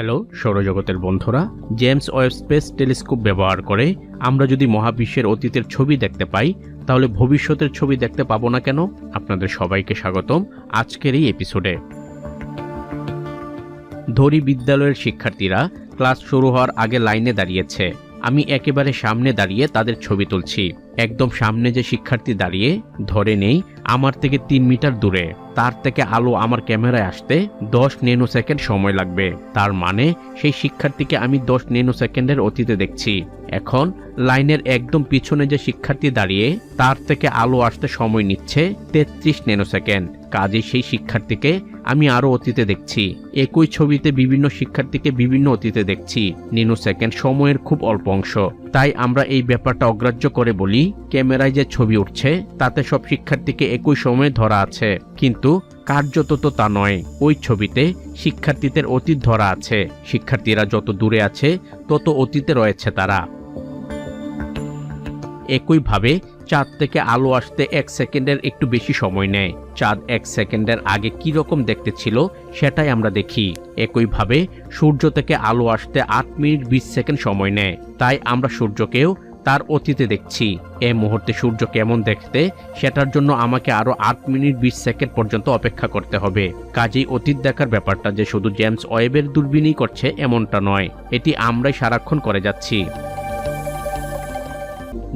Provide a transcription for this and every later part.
Hello সৌরজগতের বন্ধুরা, James Webb space telescope ব্যবহার করে আমরা যদি মহাবিশ্বের অতীতের ছবি দেখতে পাই, তাহলে ভবিষ্যতের ছবি দেখতে পাবো না কেন? আপনাদের সবাইকে স্বাগতম আজকের এই এপিসোডে। ধরি বিদ্যালয়ের শিক্ষার্থীরা ক্লাস শুরু হওয়ার আগে লাইনে দাঁড়িয়েছে। আমি একেবারে সামনে দাঁড়িয়ে তাদের ছবি তুলছি। একদম সামনে যে শিক্ষার্থী দাঁড়িয়ে, ধরে নেই আমার থেকে 3 মিটার দূরে, তার থেকে আলো আমার ক্যামেরায় আসতে 10 ন্যানো সেকেন্ড সময় লাগবে। তার মানে সেই শিক্ষার্থীকে আমি 10 ন্যানো সেকেন্ডের অতীতে দেখছি। এখন লাইনের একদম পিছনে যে শিক্ষার্থী দাঁড়িয়ে, তার থেকে আলো আসতে সময় নিচ্ছে 33 ন্যানো সেকেন্ড। কাজেই সেই শিক্ষার্থীকে আমি আরো অতীতে দেখছি। একই ছবিতে বিভিন্ন শিক্ষার্থীকে বিভিন্ন অতীতে দেখছি। ন্যানো সেকেন্ড সময়ের খুব অল্প অংশ। তাই আমরা এই ব্যাপারটা অগ্রাহ্য করে বলি, ক্যামেরায় যে ছবি উঠছে তাতে সব শিক্ষার্থীকে একই সময়ে ধরা আছে, কিন্তু কার্যত তো তা নয়। ওই ছবিতে শিক্ষার্থীদের অতীত ধরা আছে। শিক্ষার্থীরা যত দূরে আছে তত অতীতে রয়েছে তারা। একইভাবে চাঁদ থেকে আলো আসতে 1 সেকেন্ডের একটু বেশি সময় নেয়। চাঁদ 1 সেকেন্ডের আগে কি রকম দেখতে ছিল সেটাই আমরা দেখি। একইভাবে সূর্য থেকে আলো আসতে 8 মিনিট 20 সেকেন্ড সময় নেয়। তাই আমরা সূর্যকেও তার অতীতে দেখছি। এই মুহূর্তে সূর্য কেমন দেখতে সেটার জন্য আমাকে আরো 8 মিনিট 20 সেকেন্ড পর্যন্ত অপেক্ষা করতে হবে। কাজেই অতীত দেখার ব্যাপারটা যে শুধু জেমস ওয়েবের দূরবীনই করছে এমনটা নয়, এটি আমরাই সারাক্ষণ করে যাচ্ছি।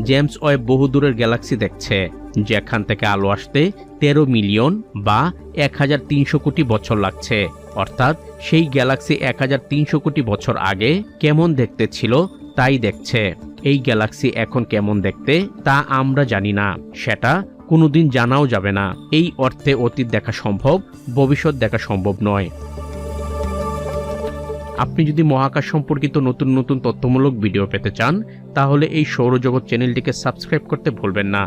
জেমস ওয়েব বহুদূরের গ্যালাক্সি দেখছে, যেখান থেকে আলো আসতে 13 মিলিয়ন বা 1300 কোটি বছর লাগছে। অর্থাৎ সেই গ্যালাক্সি 1300 কোটি বছর আগে কেমন দেখতে ছিল তাই দেখছে। এই গ্যালাক্সি এখন কেমন দেখতে তা আমরা জানি না, সেটা কোনোদিন জানাও যাবে না। এই অর্থে অতীত দেখা সম্ভব, ভবিষ্যৎ দেখা সম্ভব নয়। আপনি যদি মহাকাশ সম্পর্কিত নতুন নতুন তথ্যমূলক ভিডিও পেতে চান, তাহলে এই সৌরজগৎ চ্যানেলটিকে সাবস্ক্রাইব করতে ভুলবেন না।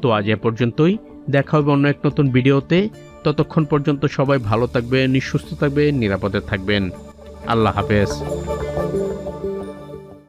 তো আজ এ পর্যন্তই, দেখা হবে অন্য এক নতুন ভিডিওতে। ততক্ষণ পর্যন্ত সবাই ভালো থাকবেন, সুস্থ থাকবেন, নিরাপদে থাকবেন। আল্লাহ হাফেজ।